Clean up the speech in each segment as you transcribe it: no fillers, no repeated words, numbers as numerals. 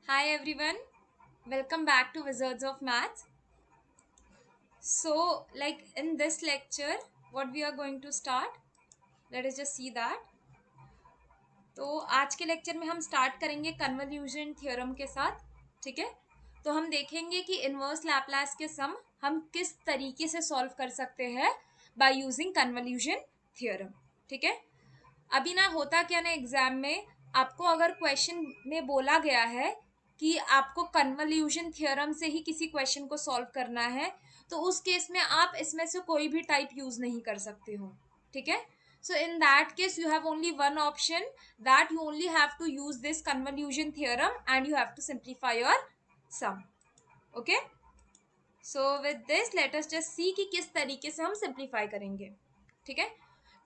Hi everyone, welcome back to Wizards of Maths. So, in this lecture, what we are going to start, let us just see that. तो आज के lecture में हम start करेंगे convolution theorem के साथ, ठीक है। तो हम देखेंगे कि इनवर्स लैप्लास के सम हम किस तरीके से सॉल्व कर सकते हैं बाय यूजिंग कन्वोल्यूशन थ्योरम, ठीक है। अभी ना होता क्या ना एग्जाम में आपको अगर क्वेश्चन में बोला गया है कि आपको कन्वोल्यूशन थ्योरम से ही किसी क्वेश्चन को सॉल्व करना है, तो उस केस में आप इसमें से कोई भी टाइप यूज नहीं कर सकते हो, ठीक है। So in that case you have only one option, that you only have to use this convolution theorem and you have to simplify your sum. Okay, so with this let us just see कि किस तरीके से हम simplify करेंगे, ठीक है।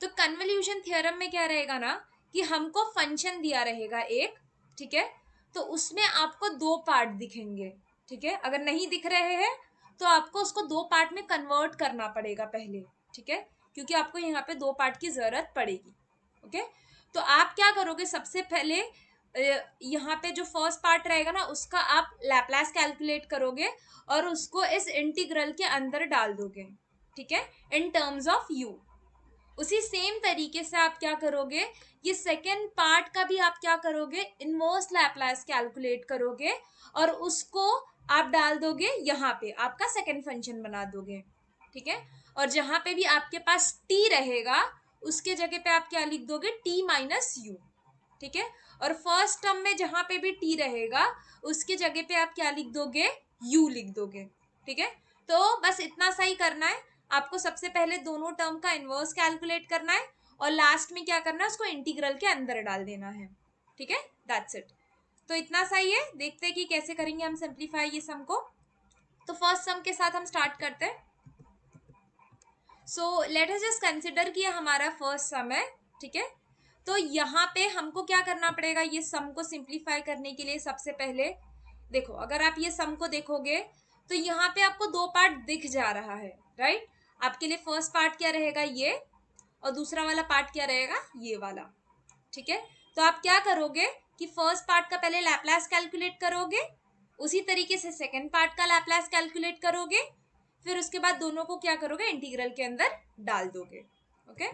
तो convolution theorem में क्या रहेगा ना कि हमको फंक्शन दिया रहेगा एक, ठीक है। तो उसमें आपको दो पार्ट दिखेंगे, ठीक है। अगर नहीं दिख रहे हैं तो आपको उसको दो पार्ट में कन्वर्ट करना पड़ेगा पहले, ठीक है, क्योंकि आपको यहाँ पे दो पार्ट की जरूरत पड़ेगी। ओके, तो आप क्या करोगे, सबसे पहले यहाँ पे जो फर्स्ट पार्ट रहेगा ना उसका आप लैप्लास कैलकुलेट करोगे और उसको इस इंटीग्रल के अंदर डाल दोगे, ठीक है, इन टर्म्स ऑफ यू। उसी सेम तरीके से आप क्या करोगे, ये सेकेंड पार्ट का भी आप क्या करोगे, इनवर्स लैप्लास कैलकुलेट करोगे और उसको आप डाल दोगे यहाँ पे, आपका सेकेंड फंक्शन बना दोगे, ठीक है। और जहां पे भी आपके पास t रहेगा उसके जगह पे आप क्या लिख दोगे, t माइनस यू, ठीक है। और फर्स्ट टर्म में जहां पे भी t रहेगा उसके जगह पे आप क्या लिख दोगे, u लिख दोगे, ठीक है। तो बस इतना सा ही करना है आपको। सबसे पहले दोनों टर्म का इनवर्स कैलकुलेट करना है और लास्ट में क्या करना है, उसको इंटीग्रल के अंदर डाल देना है, ठीक है। That's it. तो इतना सा ही है, देखते हैं कि कैसे करेंगे हम सिंप्लीफाई ये सम को। तो फर्स्ट सम के साथ हम स्टार्ट करते हैं। So let us just consider कि हमारा फर्स्ट सम है, ठीक है। तो यहाँ पे हमको क्या करना पड़ेगा, ये सम को सिंप्लीफाई करने के लिए सबसे पहले देखो, अगर आप ये सम को देखोगे तो यहाँ पे आपको दो पार्ट दिख जा रहा है, राइट। आपके लिए फर्स्ट पार्ट क्या रहेगा, ये, और दूसरा वाला पार्ट क्या रहेगा, ये वाला, ठीक है। तो आप क्या करोगे कि फर्स्ट पार्ट का पहले लैप्लास कैलकुलेट करोगे, उसी तरीके से सेकेंड पार्ट का लैप्लास कैलकुलेट करोगे, फिर उसके बाद दोनों को क्या करोगे, इंटीग्रल के अंदर डाल दोगे। ओके,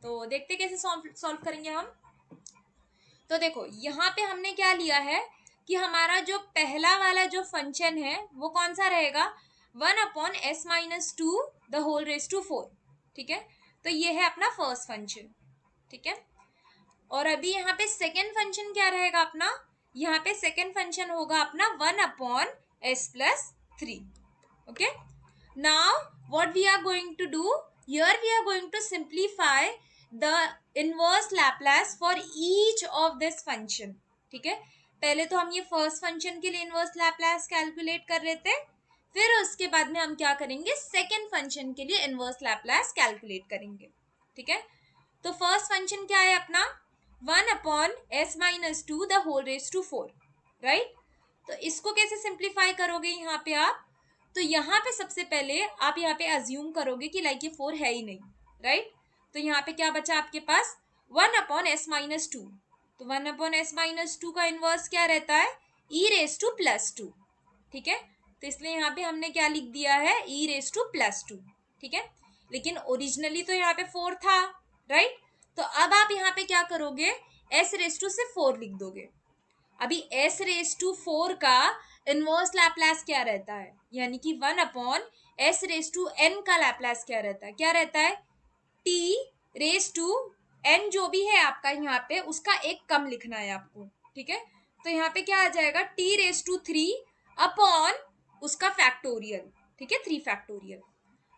तो देखते कैसे सॉल्व करेंगे हम। तो देखो यहाँ पे हमने क्या लिया है कि हमारा जो पहला वाला जो फंक्शन है वो कौन सा रहेगा, 1/s-2 the whole raise to 4, ठीक है। तो ये है अपना फर्स्ट फंक्शन, ठीक है। और अभी यहाँ पे सेकेंड फंक्शन क्या रहेगा अपना, यहाँ पे सेकेंड फंक्शन होगा अपना 1/s+3। Okay, now what we are going to do here, we are going to simplify the inverse Laplace for each of this function, ठीक है। पहले तो हम ये फर्स्ट फंक्शन के लिए इनवर्स लैप्लास कैलकुलेट कर रहे थे, फिर उसके बाद में हम क्या करेंगे, सेकेंड फंक्शन के लिए इनवर्स लैप्लास कैलकुलेट करेंगे, ठीक है। तो फर्स्ट फंक्शन क्या है अपना, 1/s-2 the whole raise to 4, right. तो इसको कैसे सिंप्लीफाई करोगे यहाँ पे आप, तो यहाँ पे सबसे पहले आप यहाँ पे अज्यूम करोगे कि लाइक ये 4 है ही नहीं, राइट। तो यहाँ पे क्या बचा आपके पास, 1/s-2। तो 1/s-2 का इनवर्स क्या रहता है, e⁻², ठीक है। तो इसलिए यहाँ पे हमने क्या लिख दिया है, e⁻², ठीक है। लेकिन ओरिजिनली तो यहाँ पे 4 था, राइट। तो अब आप यहाँ पे क्या करोगे, s⁻² से 4 लिख दोगे। अभी s⁻4 का इनवर्स लैप्लास क्या रहता है, यानी कि 1/s⁻n का लैप्लास क्या रहता है, t⁻n जो भी है आपका यहाँ पे उसका एक कम लिखना है आपको, ठीक है। तो यहाँ पे क्या आ जाएगा, t⁻3 अपॉन उसका फैक्टोरियल, ठीक है, 3 फैक्टोरियल।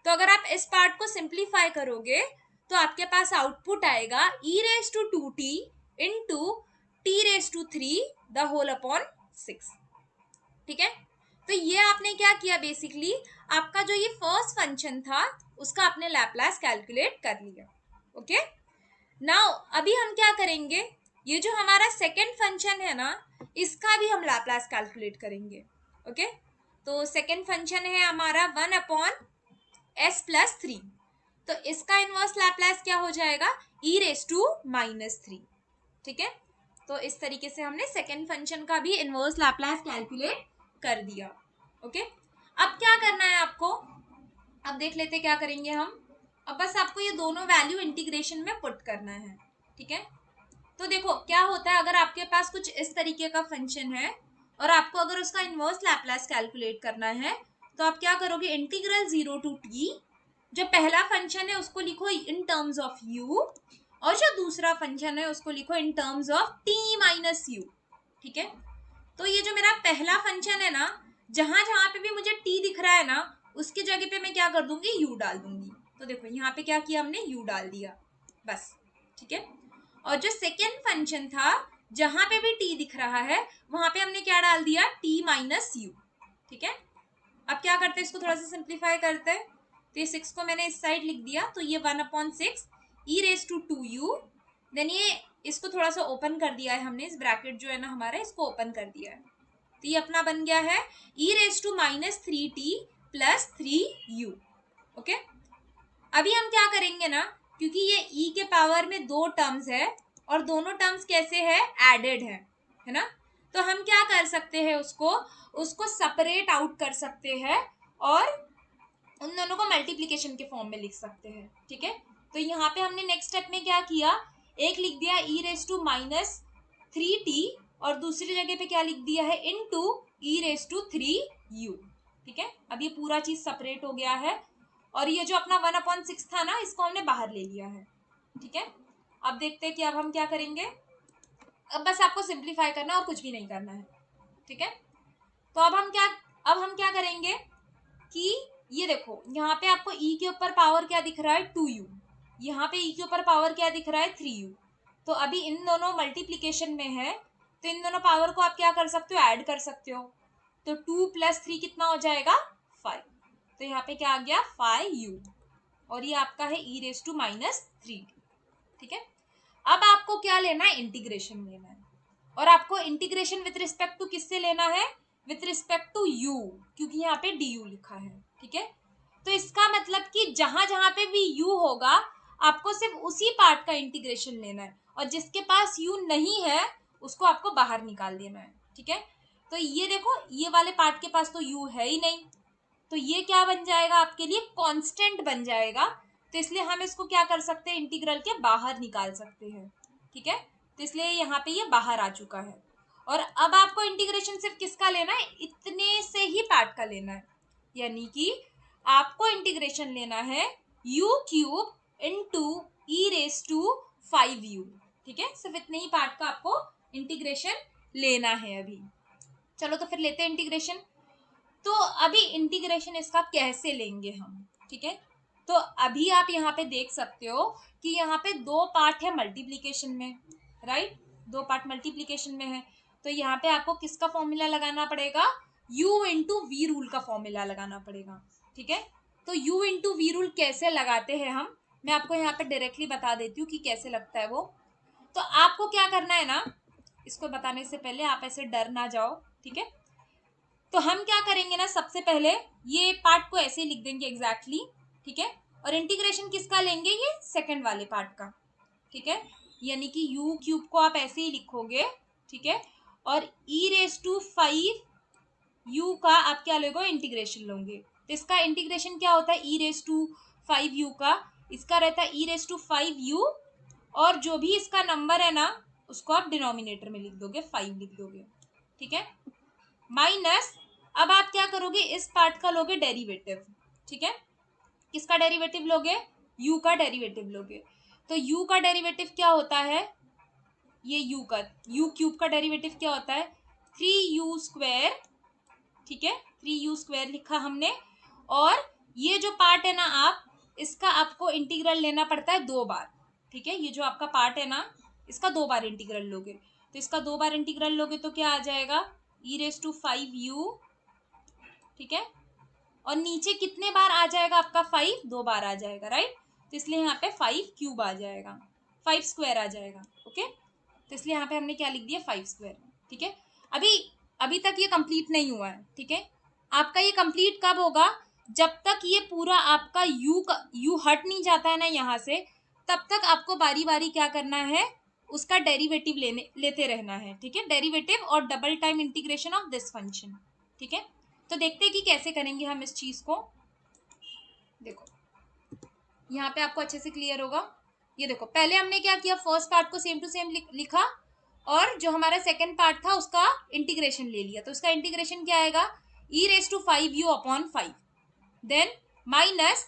तो अगर आप इस पार्ट को सिंप्लीफाई करोगे तो आपके पास आउटपुट आएगा e⁻2t into t⁻3 the whole upon 6, ठीक है। तो ये आपने क्या किया, बेसिकली आपका जो ये फर्स्ट फंक्शन था उसका आपने लैप्लास कैलकुलेट कर लिया। ओके, नाउ अभी हम क्या करेंगे, ये जो हमारा सेकेंड फंक्शन है ना इसका भी हम लैप्लास कैलकुलेट करेंगे। ओके, तो सेकेंड फंक्शन है हमारा 1/s+3, तो इसका इनवर्स लैप्लास क्या हो जाएगा, e⁻⁻3, ठीक है। तो इस तरीके से हमने सेकेंड फंक्शन का भी इनवर्स लैप्लास कैलकुलेट कर दिया। ओके, अब क्या करना है आपको, अब देख लेते क्या करेंगे हम। अब बस आपको ये दोनों वैल्यू इंटीग्रेशन में पुट करना है। ठीक है, तो देखो क्या होता है, अगर आपके पास कुछ इस तरीके का फंक्शन है और आपको अगर उसका इनवर्स लैप्लास कैलकुलेट करना है, तो आप क्या करोगे, इंटीग्रल 0 टू टी, जो पहला फंक्शन है उसको लिखो इन टर्म्स ऑफ u, और जो दूसरा फंक्शन है उसको लिखो in terms of t minus you. ठीक है, तो ये जो मेरा पहला फंक्शन है ना, जहां जहां पे भी मुझे t दिख रहा है ना, उसकी जगह पे मैं क्या कर दूंगी, u डाल दूंगी। तो देखो यहाँ पे क्या किया हमने, u डाल दिया बस। ठीक है, और जो सेकेंड फंक्शन था जहां पे भी t दिख रहा है वहां पे हमने क्या डाल दिया, t माइनस यू। ठीक है, अब क्या करते हैं, इसको थोड़ा सा सिंप्लीफाई करते हैं। तो ये 6 को मैंने इस साइड लिख दिया, तो ये 1/6 e raise to 2u, then ये इसको थोड़ा सा ओपन कर दिया है हमने, इस ब्रैकेट जो है ना हमारा, इसको ओपन कर दिया है। तो ये अपना बन गया है e raise to -3t plus 3u। Okay, अभी हम क्या करेंगे ना, क्योंकि ये e के पावर में 2 टर्म्स है और दोनों टर्म्स कैसे है, एडेड है ना, तो हम क्या कर सकते हैं, उसको सेपरेट आउट कर सकते हैं और उन दोनों को मल्टीप्लिकेशन के फॉर्म में लिख सकते हैं। ठीक है, तो यहाँ पे हमने नेक्स्ट स्टेप में क्या किया, एक लिख दिया e रेज टू -3t और दूसरी जगह पे क्या लिख दिया है, into e raise to 3u। ठीक है, अब ये पूरा चीज सेपरेट हो गया है और ये जो अपना 1/6 था ना, इसको हमने बाहर ले लिया है। ठीक है, अब देखते हैं कि अब हम क्या करेंगे। अब बस आपको सिंप्लीफाई करना और कुछ भी नहीं करना है। ठीक है, तो अब हम क्या करेंगे कि ये देखो यहाँ पे आपको e के ऊपर पावर क्या दिख रहा है, 2u, यहाँ पे e के ऊपर पावर क्या दिख रहा है, 3u। तो अभी इन दोनों मल्टीप्लीकेशन में है, तो इन दोनों पावर को आप क्या कर सकते हो, ऐड कर सकते हो। तो 2 + 3 कितना हो जाएगा, 5। तो यहाँ पे क्या आ गया, 5u, और ये आपका है e रेज टू -3। ठीक है, अब आपको क्या लेना है, इंटीग्रेशन लेना है, और आपको इंटीग्रेशन विथ रिस्पेक्ट टू किससे लेना है, विथ रिस्पेक्ट टू u, क्योंकि यहाँ पे du लिखा है। ठीक है, तो इसका मतलब कि जहां जहां पे भी u होगा आपको सिर्फ उसी पार्ट का इंटीग्रेशन लेना है, और जिसके पास u नहीं है उसको आपको बाहर निकाल देना है। ठीक है, तो ये देखो ये वाले पार्ट के पास तो u है ही नहीं, तो ये क्या बन जाएगा आपके लिए, कांस्टेंट बन जाएगा। तो इसलिए हम इसको क्या कर सकते हैं, इंटीग्रल के बाहर निकाल सकते हैं। ठीक है, तो इसलिए यहाँ पे ये बाहर आ चुका है। और अब आपको इंटीग्रेशन सिर्फ किसका लेना है, इतने से ही पार्ट का लेना है, यानी कि आपको इंटीग्रेशन लेना है u³ into e raise to 5u। ठीक है, सिर्फ इतने ही पार्ट का आपको इंटीग्रेशन लेना है अभी। चलो तो फिर लेते हैं इंटीग्रेशन। तो अभी इंटीग्रेशन इसका कैसे लेंगे हम। ठीक है, तो अभी आप यहाँ पे देख सकते हो कि यहाँ पे 2 पार्ट है मल्टीप्लीकेशन में, राइट, 2 पार्ट मल्टीप्लीकेशन में है। तो यहाँ पे आपको किसका फॉर्मूला लगाना पड़ेगा, u इंटू वी रूल का फॉर्मूला लगाना पड़ेगा। ठीक है, तो u इंटू वी रूल कैसे लगाते हैं हम, मैं आपको यहाँ पे डायरेक्टली बता देती हूँ कि कैसे लगता है वो। तो आपको क्या करना है ना, इसको बताने से पहले आप ऐसे डर ना जाओ। ठीक है, तो हम क्या करेंगे ना, सबसे पहले ये पार्ट को ऐसे लिख देंगे एग्जैक्टली। ठीक है, और इंटीग्रेशन किसका लेंगे, ये सेकंड वाले पार्ट का। ठीक है, यानी कि u³ को आप ऐसे ही लिखोगे। ठीक है, और e रेज टू 5u का आप क्या लोगे, इंटीग्रेशन लोगे। तो इसका इंटीग्रेशन क्या होता है, e रेज टू 5u का, इसका रहता है e रेज टू 5u, और जो भी इसका नंबर है ना उसको आप डिनोमिनेटर में लिख दोगे, 5 लिख दोगे। ठीक है, माइनस, अब आप क्या करोगे, इस पार्ट का लोगे डेरिवेटिव। ठीक है, किसका डेरिवेटिव लोगे, u का डेरिवेटिव लोगे। तो u का डेरिवेटिव क्या होता है, ये u³ का डेरिवेटिव क्या होता है, 3u²। ठीक है, 3u² लिखा हमने, और ये जो पार्ट है ना आप इसका आपको इंटीग्रल लेना पड़ता है 2 बार। ठीक है, ये जो आपका पार्ट है ना इसका 2 बार इंटीग्रल लोगे, तो इसका 2 बार इंटीग्रल लोगे तो क्या आ जाएगा, e रेज टू 5u। ठीक है, और नीचे कितने बार आ जाएगा आपका, 5 2 बार आ जाएगा, राइट। तो इसलिए यहाँ पे 5³ आ जाएगा, 5² आ जाएगा। ओके, तो इसलिए यहाँ पे हमने क्या लिख दिया, 5²। ठीक है, अभी तक ये कंप्लीट नहीं हुआ है। ठीक है, आपका ये कंप्लीट कब होगा, जब तक ये पूरा आपका u हट नहीं जाता है ना यहाँ से, तब तक आपको बारी बारी क्या करना है, उसका डेरिवेटिव लेते रहना है, ठीक है, डेरिवेटिव और double time integration of this function, ठीक है। तो देखते हैं कि कैसे करेंगे हम इस चीज को। देखो यहाँ पे आपको अच्छे से क्लियर होगा। ये देखो पहले हमने क्या किया, फर्स्ट पार्ट को सेम टू सेम लिखा और जो हमारा सेकंड पार्ट था उसका इंटीग्रेशन ले लिया। तो उसका इंटीग्रेशन क्या आएगा, e⁵u/5 देन माइनस,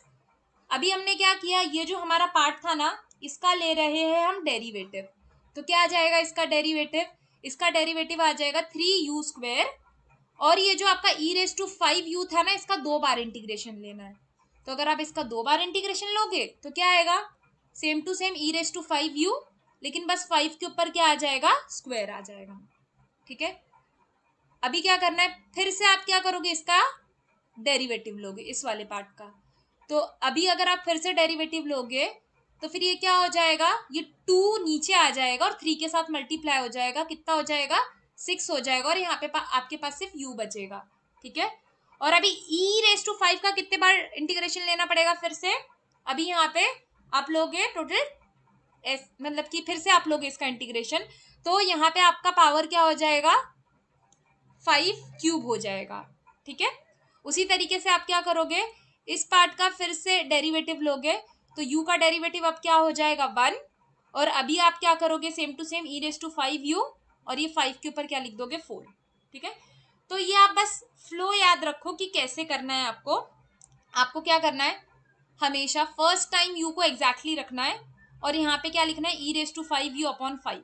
अभी हमने क्या किया, ये जो हमारा पार्ट था ना इसका ले रहे हैं हम डेरिवेटिव। तो क्या आ जाएगा इसका डेरिवेटिव, इसका डेरिवेटिव आ जाएगा 3u²। और ये जो आपका e⁵5u था ना इसका 2 बार इंटीग्रेशन लेना है। तो अगर आप इसका 2 बार इंटीग्रेशन लोगे तो क्या आएगा, सेम टू सेम e⁵5u, लेकिन बस 5 के ऊपर क्या आ जाएगा, स्क्वायर आ जाएगा, ठीक है। अभी क्या करना है, फिर से आप क्या करोगे, इसका डेरिवेटिव लोगे इस वाले पार्ट का। तो अभी अगर आप फिर से डेरिवेटिव लोगे तो फिर ये क्या हो जाएगा, ये 2 नीचे आ जाएगा और 3 के साथ मल्टीप्लाई हो जाएगा, कितना हो जाएगा, 6 हो जाएगा। और यहाँ पे आपके पास सिर्फ u बचेगा, ठीक है। और अभी e⁵5 का कितने बार इंटीग्रेशन लेना पड़ेगा फिर से, अभी यहाँ पे आप लोगे टोटल मतलब कि फिर से आप लोगे इसका इंटीग्रेशन, तो यहाँ पे आपका पावर क्या हो जाएगा, 5³ हो जाएगा, ठीक है। उसी तरीके से आप क्या करोगे, इस पार्ट का फिर से डेरिवेटिव लोगे तो u का डेरिवेटिव अब क्या हो जाएगा 1। और अभी आप क्या करोगे, सेम टू सेम e⁵5u और ये 5 के ऊपर क्या लिख दोगे, 4, ठीक है। तो ये आप बस फ्लो याद रखो कि कैसे करना है आपको। आपको क्या करना है, हमेशा फर्स्ट टाइम u को एग्जैक्टली रखना है और यहाँ पे क्या लिखना है, e⁵5u/5,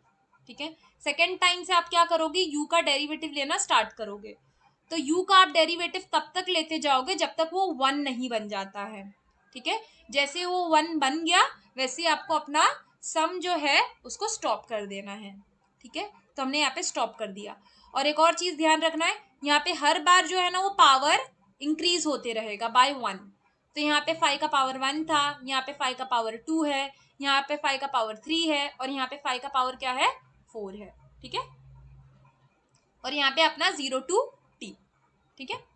ठीक है। सेकेंड टाइम से आप क्या करोगे, u का डेरिवेटिव लेना स्टार्ट करोगे। तो u का आप डेरिवेटिव तब तक लेते जाओगे जब तक वो 1 नहीं बन जाता है, ठीक है। जैसे वो 1 बन गया वैसे आपको अपना सम जो है उसको स्टॉप कर देना है, ठीक है। तो हमने यहाँ पे स्टॉप कर दिया। और एक और चीज ध्यान रखना है, यहाँ पे हर बार जो है ना वो पावर इंक्रीज होते रहेगा बाय 1। तो यहाँ पे 5 का पावर 1 था, यहाँ पे 5 का पावर 2 है, यहाँ पे 5 का पावर 3 है और यहाँ पे 5 का पावर क्या है, 4 है, ठीक है। और यहाँ पे अपना 0 to t, ठीक है।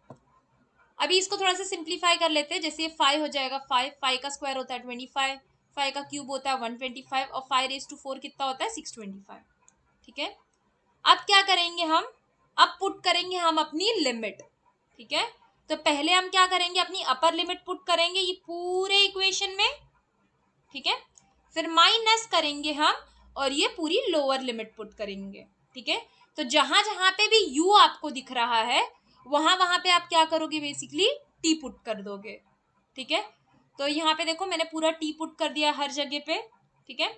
अभी इसको थोड़ा सा सिंप्लीफाई कर लेते हैं। जैसे 5 हो जाएगा 5 का स्क्वायर होता है 25, 5 का क्यूब होता है 125 और 5⁴ कितना होता है 625, ठीक है। अब क्या करेंगे हम, अब पुट करेंगे हम अपनी लिमिट, ठीक है। तो पहले हम क्या करेंगे, अपनी अपर लिमिट पुट करेंगे ये पूरे इक्वेशन में, ठीक है। फिर माइनस करेंगे हम और ये पूरी लोअर लिमिट पुट करेंगे, ठीक है। तो जहां जहां पे भी u आपको दिख रहा है वहां वहां पे आप क्या करोगे, बेसिकली t पुट कर दोगे, ठीक है। तो यहाँ पे देखो मैंने पूरा t पुट कर दिया हर जगह पे, ठीक है।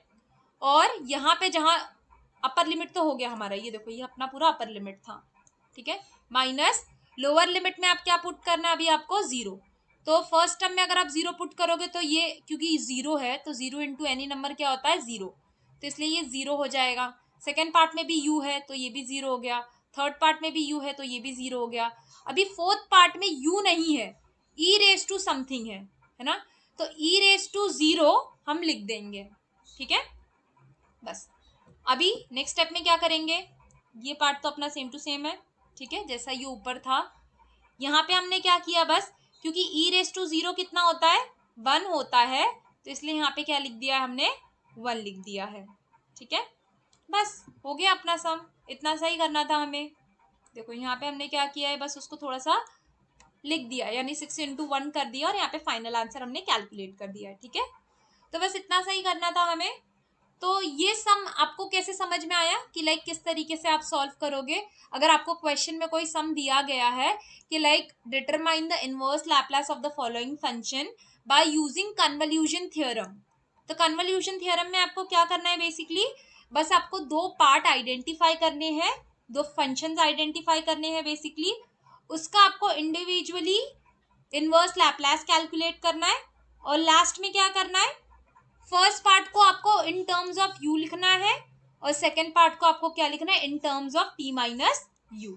और यहाँ पे जहां अपर लिमिट तो हो गया हमारा, ये देखो ये अपना पूरा अपर लिमिट था, ठीक है। माइनस लोअर लिमिट में आप क्या पुट करना है, अभी आपको 0। तो फर्स्ट टर्म में अगर आप 0 पुट करोगे तो ये क्योंकि 0 है तो 0 इंटू एनी नंबर क्या होता है 0, तो इसलिए ये 0 हो जाएगा। सेकेंड पार्ट में भी u है तो ये भी 0 हो गया, थर्ड पार्ट में भी u है तो ये भी 0 हो गया। अभी फोर्थ पार्ट में u नहीं है, e⁵ समथिंग है ना, तो e⁵0 हम लिख देंगे, ठीक है। बस अभी नेक्स्ट स्टेप में क्या करेंगे, ये पार्ट तो अपना सेम टू सेम है, ठीक है, जैसा ये ऊपर था। यहाँ पे हमने क्या किया, बस क्योंकि e⁵0 कितना होता है 1 होता है तो इसलिए यहाँ पे क्या लिख दिया हमने 1 लिख दिया है, ठीक है। बस हो गया अपना सम, इतना सा ही करना था हमें। देखो यहाँ पे हमने क्या किया है, बस उसको थोड़ा सा लिख दिया, यानी 6 × 1 कर दिया और यहाँ पे फाइनल आंसर हमने कैलकुलेट कर दिया है, ठीक है। तो बस इतना सा ही करना था हमें। तो ये सम आपको कैसे समझ में आया कि लाइक किस तरीके से आप सॉल्व करोगे। अगर आपको क्वेश्चन में कोई सम दिया गया है कि like determine the inverse Laplace of the following function by using convolution theorem, तो कन्वोल्यूशन थ्योरम में आपको क्या करना है, बेसिकली बस आपको 2 पार्ट आइडेंटिफाई करने हैं, 2 फंक्शंस आइडेंटिफाई करने हैं बेसिकली, उसका आपको इंडिविजुअली इनवर्स लैप्लास कैलकुलेट करना है और लास्ट में क्या करना है, फर्स्ट पार्ट को आपको इन टर्म्स ऑफ u लिखना है और सेकेंड पार्ट को आपको क्या लिखना है, in terms of t minus u।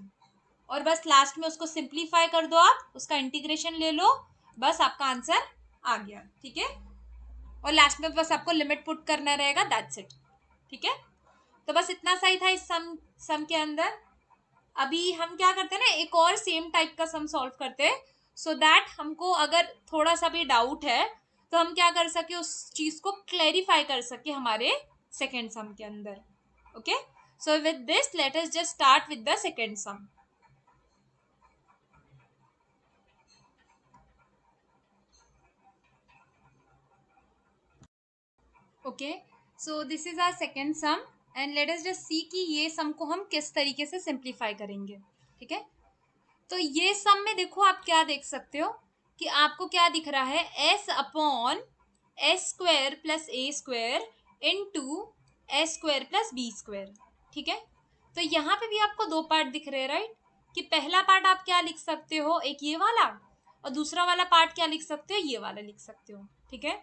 और बस लास्ट में उसको सिंप्लीफाई कर दो, आप उसका इंटीग्रेशन ले लो, बस आपका आंसर आ गया, ठीक है। और लास्ट में बस आपको लिमिट पुट करना रहेगा, दैट्स इट, ठीक है। तो बस इतना सा ही था इस सम के अंदर। अभी हम क्या करते हैं ना, एक और सेम टाइप का सम सॉल्व करते हैं, सो दैट हमको अगर थोड़ा सा भी डाउट है तो हम क्या कर सके, उस चीज को क्लैरिफाई कर सके हमारे सेकेंड सम के अंदर, Okay, so with this let us just start with the second sum. Okay, so this is our second sum and let us just see कि ये sum को हम किस तरीके से simplify करेंगे. ठीक है, तो ये sum में देखो आप क्या देख सकते हो कि आपको क्या दिख रहा है, s upon S square plus a square into s square plus B square. ठीक है, तो यहाँ पे भी आपको दो पार्ट दिख रहे हैं, राइट, कि पहला पार्ट आप क्या लिख सकते हो, एक ये वाला, और दूसरा वाला पार्ट क्या लिख सकते हो, ये वाला लिख सकते हो. ठीक है,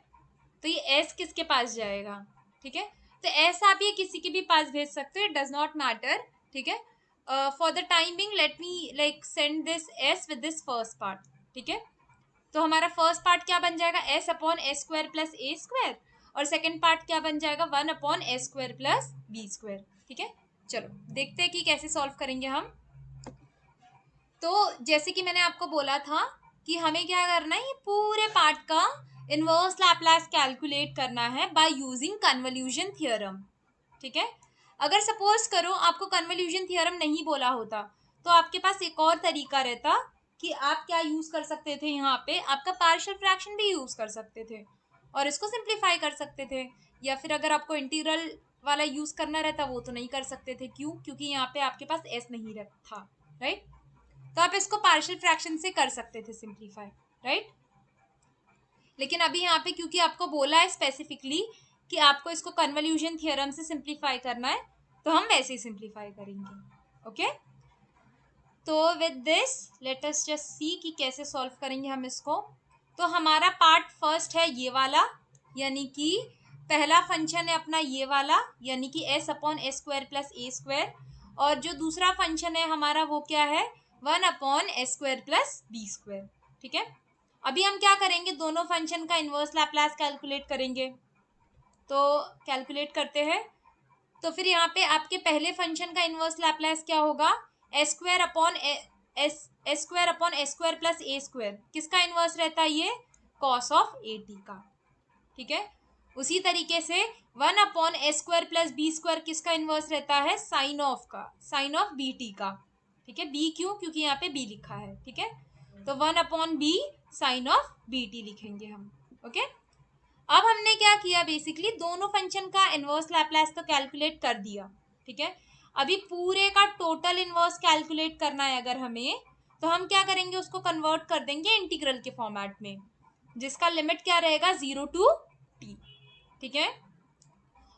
तो ये s किसके पास जाएगा. ठीक है, तो s आप ये किसी के भी पास भेज सकते हो, इट डज नॉट मैटर. ठीक है, for the time being let me like send this s with this first part. ठीक है, तो हमारा फर्स्ट पार्ट क्या बन जाएगा, s upon S square plus a square, और सेकेंड पार्ट क्या बन जाएगा, 1 upon S square plus B square. ठीक है, चलो देखते हैं कि कैसे सॉल्व करेंगे हम. तो जैसे कि मैंने आपको बोला था कि हमें क्या करना है, ये पूरे पार्ट का इनवर्स लैप्लास कैलकुलेट करना है बाय यूजिंग कन्वोल्यूशन थ्योरम. ठीक है, अगर सपोज करो आपको कन्वोल्यूशन थ्योरम नहीं बोला होता तो आपके पास एक और तरीका रहता कि आप क्या यूज कर सकते थे, यहाँ पे आपका पार्शियल फ्रैक्शन भी यूज कर सकते थे और इसको सिंप्लीफाई कर सकते थे. या फिर अगर आपको इंटीग्रल वाला यूज करना रहता वो तो नहीं कर सकते थे. क्यों, क्योंकि यहाँ पे आपके पास एस नहीं था, राइट. तो आप इसको पार्शियल फ्रैक्शन से कर सकते थे सिंप्लीफाई, राइट. लेकिन अभी यहाँ पे क्योंकि आपको बोला है स्पेसिफिकली कि आपको इसको कन्वोल्यूशन थ्योरम से सिंप्लीफाई करना है तो हम वैसे ही सिंप्लीफाई करेंगे. ओके, तो with this let us just see कि कैसे सॉल्व करेंगे हम इसको. तो हमारा पार्ट फर्स्ट है ये वाला, यानी कि पहला फंक्शन है अपना ये वाला, यानी कि s upon S square plus a square, और जो दूसरा फंक्शन है हमारा वो क्या है, 1 upon S square plus B square. ठीक है, अभी हम क्या करेंगे, दोनों फंक्शन का इनवर्स लैप्लास कैलकुलेट करेंगे. तो कैलकुलेट करते हैं. तो फिर यहाँ पे आपके पहले फंक्शन का इनवर्स लैप्लास क्या होगा, s square upon S square upon S square plus a square. किसका इनवर्स रहता है, ये कॉस ऑफ ए टी का. ठीक है, उसी तरीके से 1 upon S square plus B square किसका इनवर्स रहता है, साइन ऑफ का, साइन ऑफ बी टी का. ठीक है, बी क्यों, क्योंकि यहाँ पे बी लिखा है. ठीक है, तो 1 upon B sine of B T लिखेंगे हम. ओके, अब हमने क्या किया, बेसिकली दोनों फंक्शन का इनवर्स लैप्लास तो कैलकुलेट कर दिया. ठीक है, अभी पूरे का टोटल इनवर्स कैलकुलेट करना है अगर हमें, तो हम क्या करेंगे, उसको कन्वर्ट कर देंगे इंटीग्रल के फॉर्मेट में, जिसका लिमिट क्या रहेगा, 0 टू टी. ठीक है,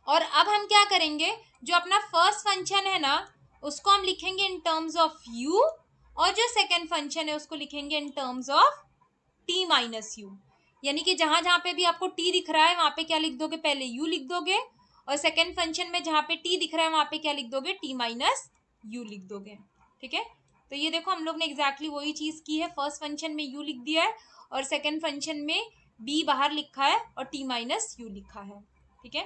और अब हम क्या करेंगे, जो अपना फर्स्ट फंक्शन है ना उसको हम लिखेंगे इन टर्म्स ऑफ यू, और जो सेकेंड फंक्शन है उसको लिखेंगे in terms of T minus you. यानी कि जहां जहां पे भी आपको टी दिख रहा है वहां पे क्या लिख दोगे, पहले यू लिख दोगे, और सेकेंड फंक्शन में जहां पे टी दिख रहा है वहां पे क्या लिख दोगे, टी माइनस यू लिख दोगे. ठीक है, तो ये देखो हम लोग ने एग्जैक्टली वही चीज की है, फर्स्ट फंक्शन में यू लिख दिया है और सेकेंड फंक्शन में बी बाहर लिखा है और टी माइनस यू लिखा है. ठीक है,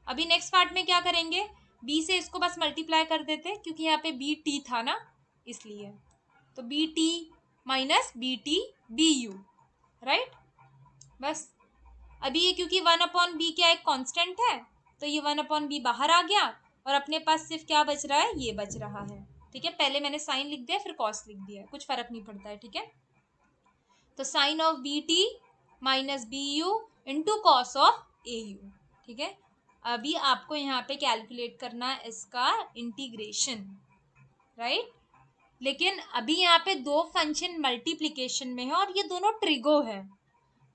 अभी नेक्स्ट पार्ट में क्या करेंगे, बी से इसको बस मल्टीप्लाई कर देते क्योंकि यहाँ पे बी टी था ना इसलिए, तो B T minus B T B U, right. बस अभी ये क्योंकि 1 अपॉन बी क्या एक कांस्टेंट है तो ये 1 अपॉन बी बाहर आ गया और अपने पास सिर्फ क्या बच रहा है, ये बच रहा है. ठीक है, पहले मैंने साइन लिख दिया फिर कॉस लिख दिया, कुछ फर्क नहीं पड़ता है. ठीक है, तो sine of B T minus B U into cos of A U. ठीक है, अभी आपको यहाँ पे कैलकुलेट करना है इसका इंटीग्रेशन, राइट. लेकिन अभी यहाँ पे दो फंक्शन मल्टीप्लिकेशन में है और ये दोनों ट्रिगो है,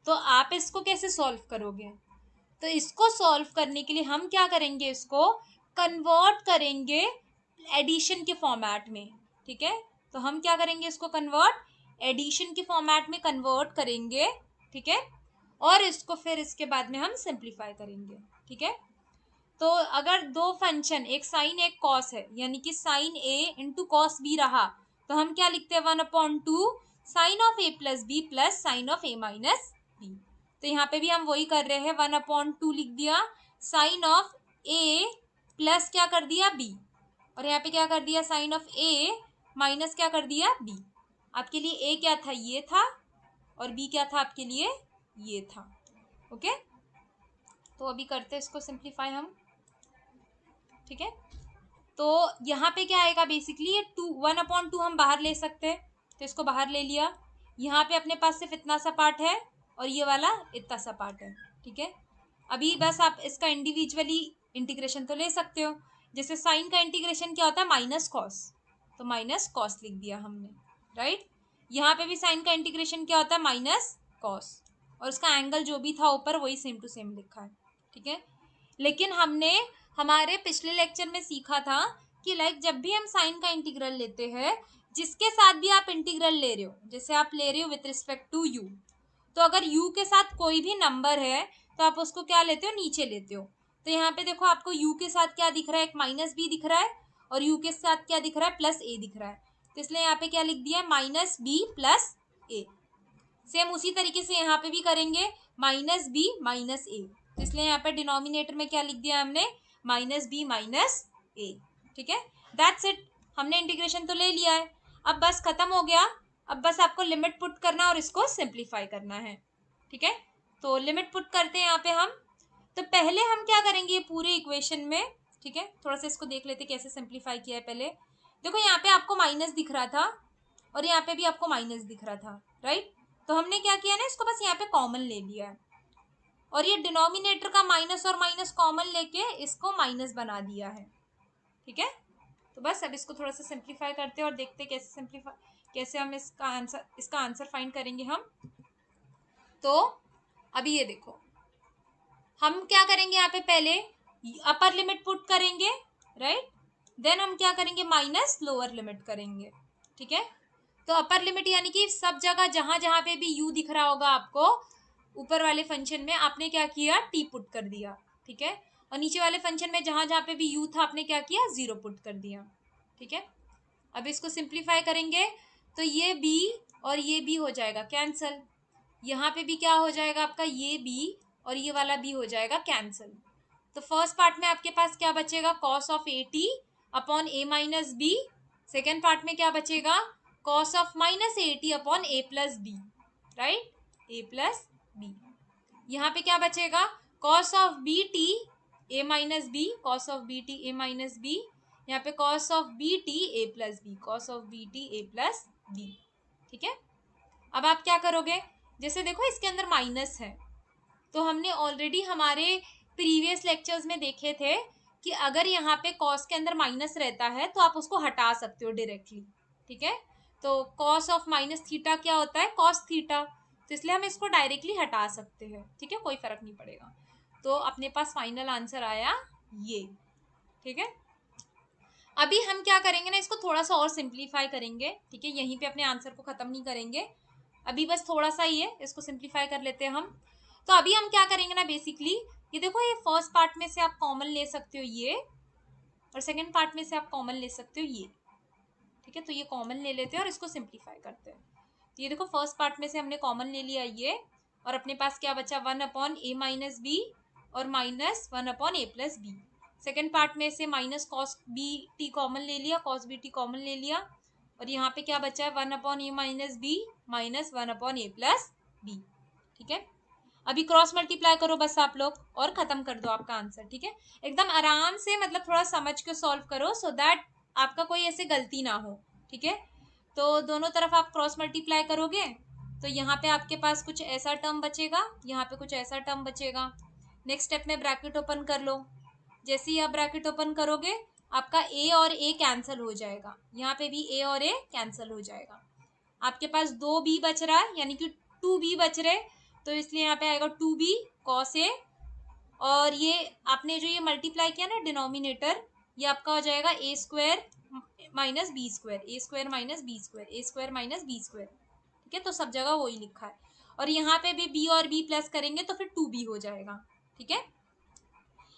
तो आप इसको कैसे सॉल्व करोगे, तो इसको सॉल्व करने के लिए हम क्या करेंगे, इसको कन्वर्ट करेंगे एडिशन के फॉर्मेट में. ठीक है, तो हम क्या करेंगे, इसको कन्वर्ट एडिशन के फॉर्मेट में कन्वर्ट करेंगे. ठीक है, और इसको फिर इसके बाद में हम सिंप्लीफाई करेंगे. ठीक है, तो अगर दो फंक्शन एक साइन एक कॉस है, यानी कि sine A into cos B रहा, तो हम क्या लिखते हैं, 1 upon 2 sine of A plus B plus sine of A minus B. तो यहाँ पे भी हम वही कर रहे हैं, 1 अपॉन 2 लिख दिया साइन ऑफ ए प्लस क्या कर दिया बी, और यहाँ पे क्या कर दिया साइन ऑफ ए माइनस क्या कर दिया बी. आपके लिए ए क्या था, ये था, और बी क्या था आपके लिए, ये था. ओके, तो अभी करते हैं इसको सिंप्लीफाई हम. ठीक है, तो यहाँ पे क्या आएगा बेसिकली, ये 1/2 हम बाहर ले सकते हैं, तो इसको बाहर ले लिया। यहाँ पे अपने पास सिर्फ इतना सा पार्ट है और ये वाला इतना सा पार्ट है, ठीक है। अभी बस आप इसका इंडिविजुअली इंटीग्रेशन तो ले सकते हो। जैसे साइन का इंटीग्रेशन क्या होता है, माइनस कॉस, तो माइनस कॉस लिख दिया हमने, राइट। यहाँ पे भी साइन का इंटीग्रेशन क्या होता है, माइनस कॉस, और उसका एंगल जो भी था ऊपर वही सेम टू सेम लिखा है, ठीक है। लेकिन हमने हमारे पिछले लेक्चर में सीखा था कि लाइक जब भी हम साइन का इंटीग्रल लेते हैं, जिसके साथ भी आप इंटीग्रल ले रहे हो, जैसे आप ले रहे हो विथ रिस्पेक्ट टू यू, तो अगर u के साथ कोई भी नंबर है तो आप उसको क्या लेते हो, नीचे लेते हो। तो यहाँ पे देखो आपको u के साथ क्या दिख रहा है, एक माइनस बी दिख रहा है, और u के साथ क्या दिख रहा है, प्लस ए दिख रहा है। तो इसलिए यहाँ पे क्या लिख दिया, माइनस बी प्लस ए। सेम उसी तरीके से यहाँ पे भी करेंगे, माइनस बी माइनस ए, तो इसलिए यहाँ पे डिनोमिनेटर में क्या लिख दिया हमने, माइनस बी माइनस ए, ठीक है। दैट्स इट, हमने इंटीग्रेशन तो ले लिया है, अब बस खत्म हो गया। अब बस आपको लिमिट पुट करना और इसको सिंप्लीफाई करना है, ठीक है। तो लिमिट पुट करते हैं यहाँ पे हम। तो पहले हम क्या करेंगे, ये पूरे इक्वेशन में, ठीक है, थोड़ा सा इसको देख लेते कैसे सिंप्लीफाई किया है। पहले देखो यहाँ पे आपको माइनस दिख रहा था और यहाँ पे भी आपको माइनस दिख रहा था, राइट। तो हमने क्या किया ना, इसको बस यहाँ पे कॉमन ले लिया है, और ये डिनोमिनेटर का माइनस और माइनस कॉमन लेके इसको माइनस बना दिया है, ठीक है। तो बस अब इसको थोड़ा सा सिंप्लीफाई करते हैं और देखते हैं कैसे हम इसका आंसर फाइंड करेंगे हम। तो अभी ये देखो, हम क्या करेंगे, यहाँ पे पहले अपर लिमिट पुट करेंगे, राइट। देन हम क्या करेंगे, माइनस लोअर लिमिट करेंगे, ठीक है। तो अपर लिमिट यानी कि सब जगह जहां जहां पे भी u दिख रहा होगा आपको ऊपर वाले फंक्शन में, आपने क्या किया, t पुट कर दिया, ठीक है। और नीचे वाले फंक्शन में जहां जहां पे भी u था आपने क्या किया, 0 पुट कर दिया, ठीक है। अब इसको सिंप्लीफाई करेंगे तो ये b और ये b हो जाएगा कैंसल, यहाँ पे भी क्या हो जाएगा आपका, ये b और ये वाला b हो जाएगा कैंसल। तो फर्स्ट पार्ट में आपके पास क्या बचेगा, cos of A T upon A minus B. Second part में क्या बचेगा, cos of minus A T upon A plus B, right, A plus B. यहाँ पे क्या बचेगा, cos of B T A minus B, cos of B T A minus B, यहाँ पे cos of B T A plus B, cos of B T A plus B, ठीक है। अब आप क्या करोगे, जैसे देखो इसके अंदर माइनस है, तो हमने ऑलरेडी हमारे प्रीवियस लेक्चर्स में देखे थे कि अगर यहाँ पे कॉस के अंदर माइनस रहता है तो आप उसको हटा सकते हो डायरेक्टली, ठीक है। तो कॉस ऑफ माइनस थीटा क्या होता है, कॉस थीटा, तो इसलिए हम इसको डायरेक्टली हटा सकते हैं, ठीक है, कोई फर्क नहीं पड़ेगा। तो अपने पास फाइनल आंसर आया ये, ठीक है। अभी हम क्या करेंगे ना, इसको थोड़ा सा और सिंप्लीफाई करेंगे, ठीक है, यहीं पे अपने आंसर को खत्म नहीं करेंगे, अभी बस थोड़ा सा ही है, इसको सिंप्लीफाई कर लेते हैं हम। तो अभी हम क्या करेंगे ना, बेसिकली ये देखो, ये फर्स्ट पार्ट में से आप कॉमन ले सकते हो ये, और सेकंड पार्ट में से आप कॉमन ले सकते हो ये, ठीक है। तो ये कॉमन ले लेते हैं और इसको सिंप्लीफाई करते हैं। तो ये देखो फर्स्ट पार्ट में से हमने कॉमन ले लिया ये, और अपने पास क्या बचा, 1/a माइनस बी और minus 1/a plus B. Second part में से minus cos B T common ले लिया, कॉस बी टी कॉमन ले लिया, और यहाँ पे क्या बचा है, 1/a minus B minus 1/a plus B, ठीक है। अभी क्रॉस मल्टीप्लाई करो बस आप लोग और खत्म कर दो आपका आंसर, ठीक है। एकदम आराम से, मतलब थोड़ा समझ के सॉल्व करो सो दैट आपका कोई ऐसे गलती ना हो, ठीक है। तो दोनों तरफ आप क्रॉस मल्टीप्लाई करोगे तो यहाँ पे आपके पास कुछ ऐसा टर्म बचेगा, यहाँ पे कुछ ऐसा टर्म बचेगा। नेक्स्ट स्टेप में ब्रैकेट ओपन कर लो, जैसे ही आप ब्रैकेट ओपन करोगे आपका a और a कैंसिल हो जाएगा, यहाँ पे भी a और a कैंसिल हो जाएगा। आपके पास 2b बच रहा है, यानी कि 2b बच रहे, तो इसलिए यहाँ पे आएगा 2b cos a, और ये आपने जो ये मल्टीप्लाई किया ना डिनोमिनेटर, ये आपका हो जाएगा a square minus B square, a square minus B square, a square minus B square, ठीक है। तो सब जगह वही लिखा है, और यहाँ पे भी b और b प्लस करेंगे तो फिर 2b हो जाएगा, ठीक है।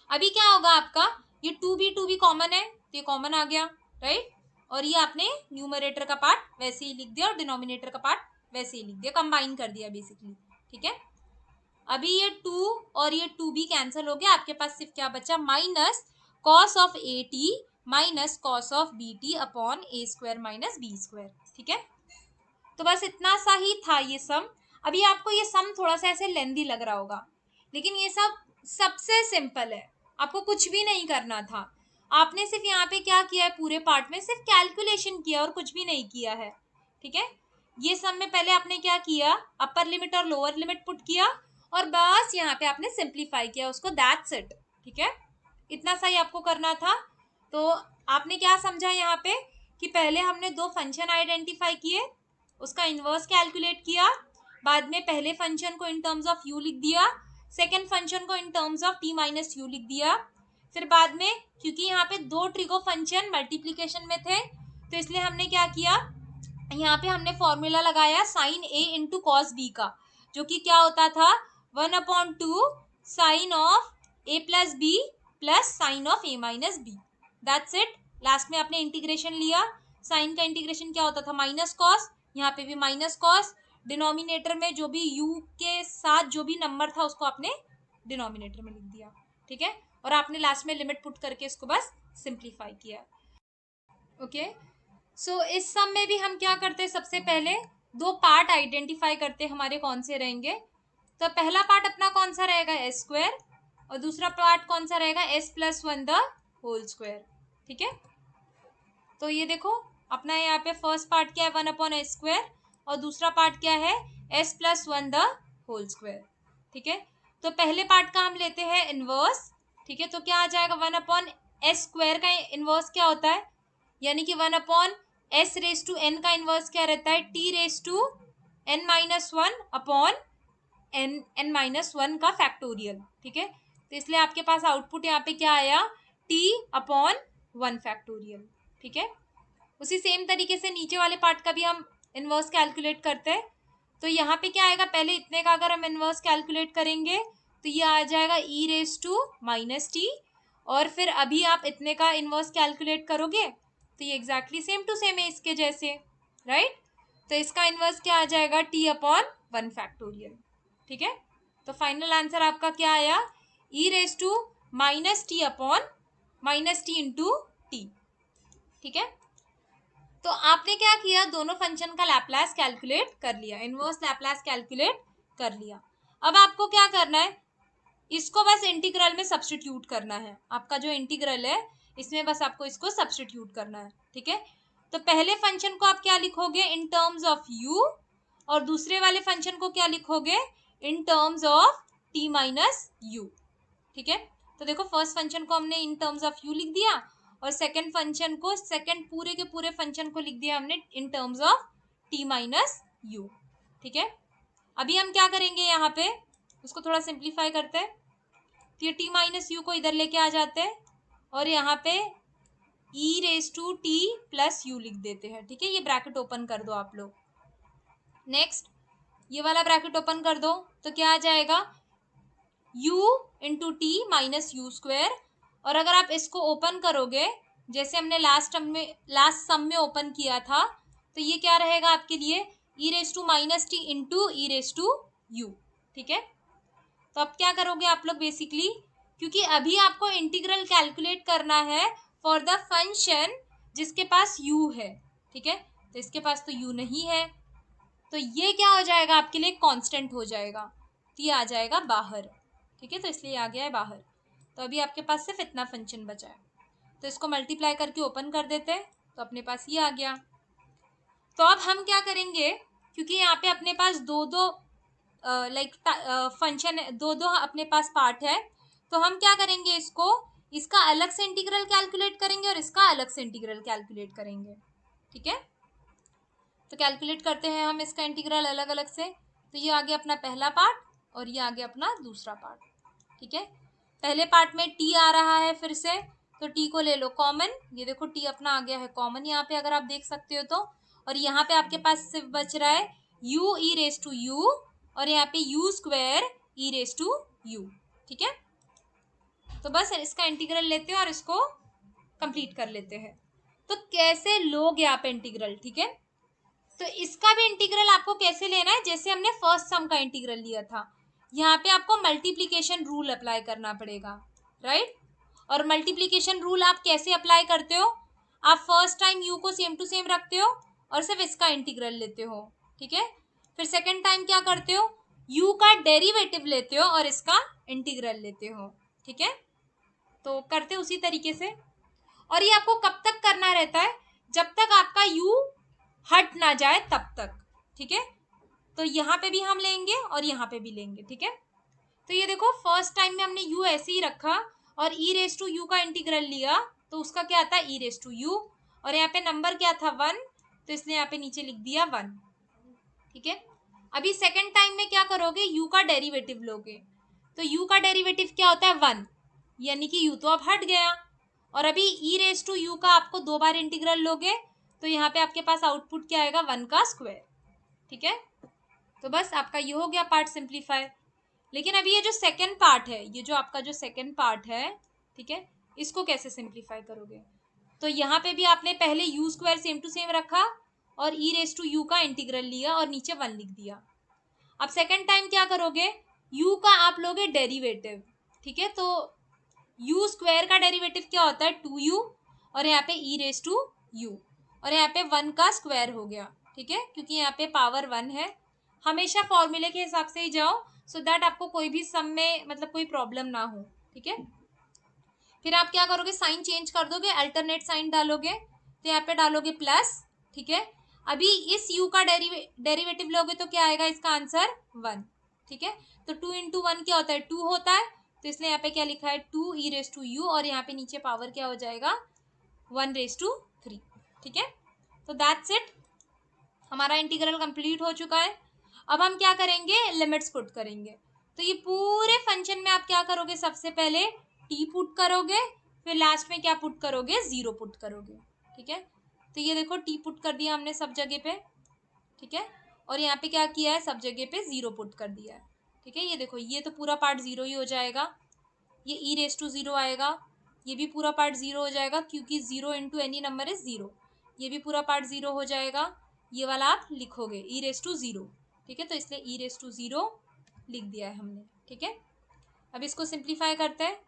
अभी क्या होगा आपका, ये 2b कॉमन है तो ये कॉमन आ गया, राइट, और ये आपने न्यूमरेटर का पार्ट वैसे ही लिख दिया और डिनोमिनेटर का पार्ट वैसे ही लिख दिया, कंबाइन कर दिया बेसिकली, ठीक है। अभी ये 2 और ये 2b कैंसिल हो गया, आपके पास सिर्फ क्या बचा, minus cos of A T minus cos of B T upon A square minus B square, ठीक है। तो बस इतना सा ही था ये सम। अभी आपको ये सम थोड़ा सा ऐसे लेंदी लग रहा होगा, लेकिन ये सब सबसे सिंपल है, आपको कुछ भी नहीं करना था। आपने सिर्फ यहाँ पे क्या किया है, पूरे पार्ट में सिर्फ कैलकुलेशन किया और कुछ भी नहीं किया है, ठीक है। ये सब में पहले आपने क्या किया, अपर लिमिट और लोअर लिमिट पुट किया और बस यहाँ पे आपने सिंप्लीफाई किया उसको, दैट्स इट, ठीक है। इतना सा ही आपको करना था। तो आपने क्या समझा यहाँ पे कि पहले हमने दो फंक्शन आइडेंटिफाई किए, उसका इनवर्स कैलकुलेट किया, बाद में पहले फंक्शन को इन टर्म्स ऑफ यू लिख दिया, सेकेंड फंक्शन को in terms of T minus you लिख दिया, फिर बाद में क्योंकि यहाँ पे दो ट्रिगो फंक्शन मल्टीप्लीकेशन में थे तो इसलिए हमने क्या किया, यहाँ पे हमने फॉर्मूला लगाया sine A into cos B का, जो कि क्या होता था 1/2 sine of A plus B plus sine of A minus B, that's it. Last में आपने इंटीग्रेशन लिया, साइन का इंटीग्रेशन क्या होता था माइनस कॉस, यहाँ पे भी माइनस कॉस, डिनोमिनेटर में जो भी यू के साथ जो भी नंबर था उसको आपने डिनोमिनेटर में लिख दिया, ठीक है। और आपने लास्ट में लिमिट पुट करके इसको बस सिंप्लीफाई किया, ओके। सो इस सम में भी हम क्या करते हैं, सबसे पहले दो पार्ट आइडेंटिफाई करते हैं हमारे कौन से रहेंगे। तो पहला पार्ट अपना कौन सा रहेगा, एस स्क्वायर, और दूसरा पार्ट कौन सा रहेगा, S plus 1 the whole square, ठीक है। तो ये देखो अपना यहाँ पे फर्स्ट पार्ट क्या है 1/s स्क्वायर और दूसरा पार्ट क्या है s plus 1 the whole square, ठीक है। तो पहले पार्ट का हम लेते हैं इनवर्स, ठीक है। तो क्या आ जाएगा 1/s स्क्वायर का इनवर्स क्या होता है, यानी कि 1/s रेस टू n का इनवर्स क्या रहता है, t raise to n minus 1 upon n minus 1 का फैक्टोरियल, ठीक है। तो इसलिए आपके पास आउटपुट यहाँ पे क्या आया, t अपॉन 1 फैक्टोरियल, ठीक है। उसी सेम तरीके से नीचे वाले पार्ट का भी हम इनवर्स कैलकुलेट करते हैं। तो यहाँ पे क्या आएगा, पहले इतने का अगर हम इनवर्स कैलकुलेट करेंगे तो ये आ जाएगा e raise to minus T, और फिर अभी आप इतने का इनवर्स कैलकुलेट करोगे तो ये एग्जैक्टली सेम टू सेम है इसके जैसे, राइट। तो इसका इनवर्स क्या आ जाएगा, t अपॉन 1 फैक्टोरियल, ठीक है। तो फाइनल आंसर आपका क्या आया, e raise to minus T upon minus T into T, ठीक है। तो आपने क्या किया, दोनों फंक्शन का लैप्लास कैलकुलेट कर लिया, इनवर्स लैप्लास कैलकुलेट कर लिया। अब आपको क्या करना है, इसको बस इंटीग्रल में सब्स्टिट्यूट करना है, आपका जो इंटीग्रल है इसमें बस आपको इसको सब्स्टिट्यूट करना है, ठीक है। तो पहले फंक्शन को आप क्या लिखोगे, इन टर्म्स ऑफ u, और दूसरे वाले फंक्शन को क्या लिखोगे, in terms of t minus you, ठीक है। तो देखो फर्स्ट फंक्शन को हमने इन टर्म्स ऑफ u लिख दिया और सेकंड फंक्शन को, सेकंड पूरे के पूरे फंक्शन को लिख दिया हमने in terms of t minus you, ठीक है। अभी हम क्या करेंगे, यहाँ पे उसको थोड़ा सिंप्लीफाई करते हैं। तो ये t माइनस यू को इधर लेके आ जाते हैं और यहाँ पे e raise to t plus U लिख देते हैं, ठीक है। ये ब्रैकेट ओपन कर दो आप लोग, नेक्स्ट ये वाला ब्रैकेट ओपन कर दो, तो क्या आ जाएगा u into T minus you square, और अगर आप इसको ओपन करोगे जैसे हमने लास्ट सम में ओपन किया था, तो ये क्या रहेगा आपके लिए, e raise to minus T into E raise to U, ठीक है। तो अब क्या करोगे आप लोग बेसिकली, क्योंकि अभी आपको इंटीग्रल कैलकुलेट करना है फॉर द फंक्शन जिसके पास u है, ठीक है। तो इसके पास तो u नहीं है, तो ये क्या हो जाएगा आपके लिए, कांस्टेंट हो जाएगा, तो ये आ जाएगा बाहर, ठीक है। तो इसलिए आ गया है बाहर। तो अभी आपके पास सिर्फ इतना फंक्शन बचा है, तो इसको मल्टीप्लाई करके ओपन कर देते हैं, तो अपने पास ये आ गया। तो अब हम क्या करेंगे, क्योंकि यहाँ पे अपने पास दो दो फंक्शन दो दो अपने पास पार्ट है, तो हम क्या करेंगे, इसका अलग से इंटीग्रल कैलकुलेट करेंगे और इसका अलग से इंटीग्रल कैलकुलेट करेंगे, ठीक है। तो कैलकुलेट करते हैं हम इसका इंटीग्रल अलग अलग से। तो ये आ गया अपना पहला पार्ट और ये आ गया अपना दूसरा पार्ट, ठीक है। पहले पार्ट में t आ रहा है फिर से, तो t को ले लो कॉमन, ये देखो t अपना आ गया है कॉमन यहाँ पे, अगर आप देख सकते हो तो। और यहाँ पे आपके पास सिर्फ बच रहा है u e raise to u और यहाँ पे u square e raise to u, ठीक है। तो बस इसका इंटीग्रल लेते हैं और इसको कंप्लीट कर लेते हैं। तो कैसे लोगे आप इंटीग्रल, ठीक है। तो इसका भी इंटीग्रल आपको कैसे लेना है, जैसे हमने फर्स्ट सम का इंटीग्रल लिया था, यहाँ पे आपको मल्टीप्लिकेशन रूल अप्लाई करना पड़ेगा, राइट। और मल्टीप्लिकेशन रूल आप कैसे अप्लाई करते हो, आप फर्स्ट टाइम u को सेम टू सेम रखते हो और सिर्फ इसका इंटीग्रल लेते हो, ठीक है। फिर सेकेंड टाइम क्या करते हो, u का डेरिवेटिव लेते हो और इसका इंटीग्रल लेते हो, ठीक है। तो करते उसी तरीके से। और ये आपको कब तक करना रहता है, जब तक आपका u हट ना जाए तब तक, ठीक है। तो यहाँ पे भी हम लेंगे और यहाँ पे भी लेंगे, ठीक है। तो ये देखो फर्स्ट टाइम में हमने u ऐसे ही रखा और e रेस टू यू का इंटीग्रल लिया, तो उसका क्या आता है e रेस टू यू, और यहाँ पे नंबर क्या था 1, तो इसलिए यहाँ पे नीचे लिख दिया 1, ठीक है। अभी सेकेंड टाइम में क्या करोगे, u का डेरिवेटिव लोगे, तो u का डेरिवेटिव क्या होता है 1, यानी कि u तो अब हट गया, और अभी e रेस टू यू का आपको 2 बार इंटीग्रल लोगे, तो यहाँ पे आपके पास आउटपुट क्या आएगा 1 का स्क्वायर, ठीक है। तो बस आपका ये हो गया पार्ट सिंप्लीफाई। लेकिन अभी ये जो सेकेंड पार्ट है, ये जो आपका जो सेकेंड पार्ट है, ठीक है, इसको कैसे सिंप्लीफाई करोगे, तो यहाँ पे भी आपने पहले U square same to same रखा और ई रेस टू यू का इंटीग्रल लिया और नीचे 1 लिख दिया। अब सेकेंड टाइम क्या करोगे, u का आप लोगे डेरिवेटिव, ठीक है। तो u स्क्वायर का डेरिवेटिव क्या होता है 2u, और यहाँ पे e रेस टू यू, और यहाँ पे 1 का स्क्वायर हो गया, ठीक है, क्योंकि यहाँ पे पावर 1 है। हमेशा फॉर्मूले के हिसाब से ही जाओ, सो दैट आपको कोई भी सम में मतलब कोई प्रॉब्लम ना हो, ठीक है। फिर आप क्या करोगे, साइन चेंज कर दोगे, अल्टरनेट साइन डालोगे, तो यहाँ पे डालोगे प्लस, ठीक है। अभी इस u का डेरिवेटिव लोगे तो क्या आएगा, इसका आंसर 1, ठीक है। तो 2 इंटू 1 क्या होता है 2 होता है, तो इसलिए यहाँ पे क्या लिखा है 2 ई रेस टू यू, और यहाँ पे नीचे पावर क्या हो जाएगा 1 रेस टू 3, ठीक है। तो दैट्स इट, हमारा इंटीग्रल कंप्लीट हो चुका है। अब हम क्या करेंगे, लिमिट्स पुट करेंगे। तो ये पूरे फंक्शन में आप क्या करोगे, सबसे पहले t पुट करोगे, फिर लास्ट में क्या पुट करोगे 0 पुट करोगे, ठीक है। तो ये देखो t पुट कर दिया हमने सब जगह पे, ठीक है, और यहाँ पे क्या किया है, सब जगह पे 0 पुट कर दिया है, ठीक है। ये देखो ये तो पूरा पार्ट 0 ही हो जाएगा, ये e रेस टू 0 आएगा, ये भी पूरा पार्ट 0 हो जाएगा क्योंकि 0 इंटू एनी नंबर इज 0, ये भी पूरा पार्ट 0 हो जाएगा, ये वाला आप लिखोगे e रेस टू 0, ठीक है। तो इसलिए e रेस टू 0 लिख दिया है हमने, ठीक है। अब इसको सिंप्लीफाई करते हैं,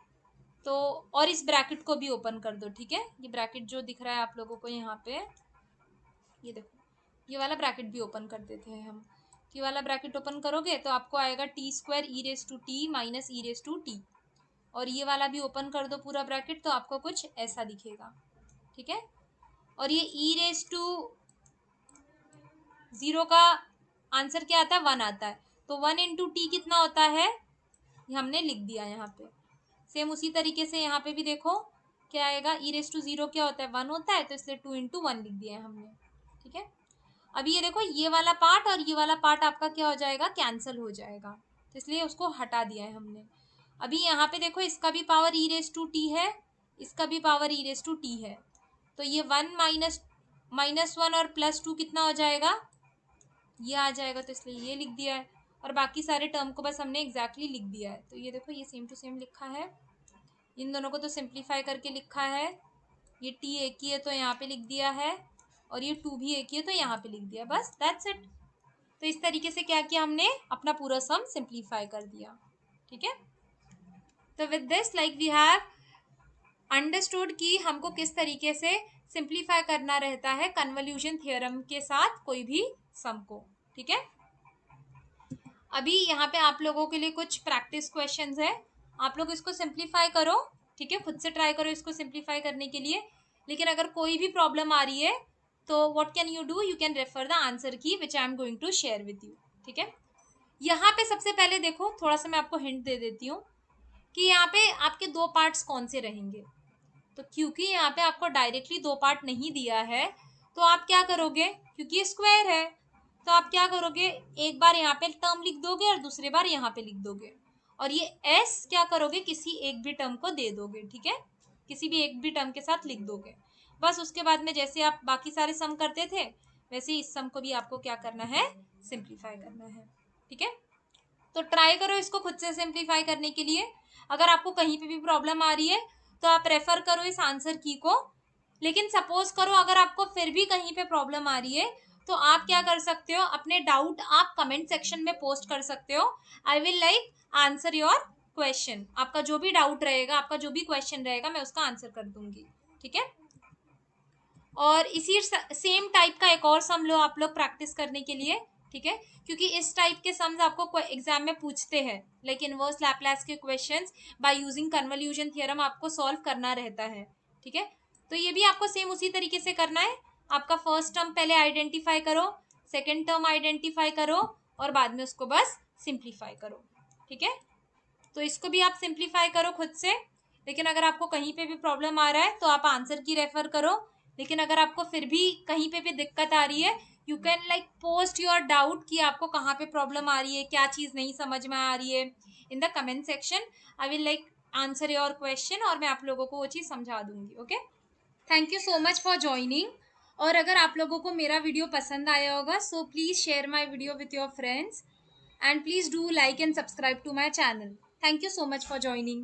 तो और इस ब्रैकेट को भी ओपन कर दो, ठीक है। ये ब्रैकेट जो दिख रहा है आप लोगों को यहाँ पे, ये देखो ये वाला ब्रैकेट भी ओपन कर देते हैं हम। ये वाला ब्रैकेट ओपन करोगे तो आपको आएगा T square E raise to T minus E raise to T, और ये वाला भी ओपन कर दो पूरा ब्रैकेट, तो आपको कुछ ऐसा दिखेगा, ठीक है। और ये ई रेस टू 0 का आंसर क्या आता है 1 आता है, तो 1 इंटू टी कितना होता है, ये हमने लिख दिया यहाँ पे। सेम उसी तरीके से यहाँ पे भी देखो क्या आएगा, ई रेस टू 0 क्या होता है 1 होता है, तो इसलिए 2 इंटू 1 लिख दिया है हमने, ठीक है। अभी ये देखो ये वाला पार्ट और ये वाला पार्ट आपका क्या हो जाएगा, कैंसिल हो जाएगा, तो इसलिए उसको हटा दिया है हमने। अभी यहाँ पे देखो इसका भी power E raise to T है, इसका भी power E raise to T है, तो ये 1 माइनस 1 और +2 कितना हो जाएगा, ये आ जाएगा, तो इसलिए ये लिख दिया है, और बाकी सारे टर्म को बस हमने एग्जैक्टली लिख दिया है। तो ये देखो ये सेम टू सेम लिखा है, इन दोनों को तो सिंप्लीफाई करके लिखा है, ये टी एक ही है तो यहाँ पे लिख दिया है, और ये 2 भी एक ही है तो यहाँ पे लिख दिया, बस दैट्स इट। तो इस तरीके से क्या किया हमने, अपना पूरा सम सिंप्लीफाई कर दिया, ठीक है। तो with this like we have understood कि हमको किस तरीके से सिंप्लीफाई करना रहता है कन्वोल्यूशन थ्योरम के साथ कोई भी सम को, ठीक है। अभी यहाँ पे आप लोगों के लिए कुछ प्रैक्टिस क्वेश्चंस है, आप लोग इसको सिंप्लीफाई करो, ठीक है, खुद से ट्राई करो इसको सिंप्लीफाई करने के लिए। लेकिन अगर कोई भी प्रॉब्लम आ रही है तो what can you do, you can refer the answer की which I am going to share with you, ठीक है। यहाँ पे सबसे पहले देखो थोड़ा सा मैं आपको हिंट दे देती हूँ कि यहाँ पे आपके 2 पार्ट्स कौन से रहेंगे। तो क्योंकि यहाँ पे आपको डायरेक्टली 2 पार्ट नहीं दिया है, तो आप क्या करोगे, क्योंकि ये स्क्वायर है तो आप क्या करोगे, एक बार यहाँ पे टर्म लिख दोगे और दूसरी बार यहाँ पे लिख दोगे, और ये s क्या करोगे, किसी एक भी टर्म को दे दोगे, ठीक है, किसी भी एक भी टर्म के साथ लिख दोगे। बस उसके बाद में जैसे आप बाकी सारे सम करते थे वैसे ही इस सम को भी आपको क्या करना है, सिंप्लीफाई करना है, ठीक है। तो ट्राई करो इसको खुद से सिंप्लीफाई करने के लिए। अगर आपको कहीं पे भी प्रॉब्लम आ रही है तो आप रेफर करो इस आंसर की को। लेकिन सपोज करो अगर आपको फिर भी कहीं पे प्रॉब्लम आ रही है तो आप क्या कर सकते हो, अपने डाउट आप कमेंट सेक्शन में पोस्ट कर सकते हो। I will like answer your question, आपका जो भी डाउट रहेगा, आपका जो भी क्वेश्चन रहेगा मैं उसका आंसर कर दूंगी, ठीक है। और इसी सेम टाइप का एक और सम लो आप लोग प्रैक्टिस करने के लिए, ठीक है, क्योंकि इस टाइप के सम्स आपको एग्जाम में पूछते हैं, लाइक इनवर्स लैपलास के questions by using convolution theorem आपको सॉल्व करना रहता है, ठीक है। तो ये भी आपको सेम उसी तरीके से करना है। आपका फर्स्ट टर्म पहले आइडेंटिफाई करो, सेकेंड टर्म आइडेंटिफाई करो और बाद में उसको बस सिंप्लीफाई करो। ठीक है, तो इसको भी आप सिंप्लीफाई करो खुद से। लेकिन अगर आपको कहीं पे भी प्रॉब्लम आ रहा है तो आप आंसर की रेफर करो। लेकिन अगर आपको फिर भी कहीं पे भी दिक्कत आ रही है, you can like post your doubt कि आपको कहाँ पे प्रॉब्लम आ रही है, क्या चीज़ नहीं समझ में आ रही है in the comment section. I will like answer your question और मैं आप लोगों को वो चीज़ समझा दूंगी। Okay, thank you so much for joining. और अगर आप लोगों को मेरा वीडियो पसंद आया होगा so please share my video with your friends and please do like and subscribe to my channel. Thank you so much for joining.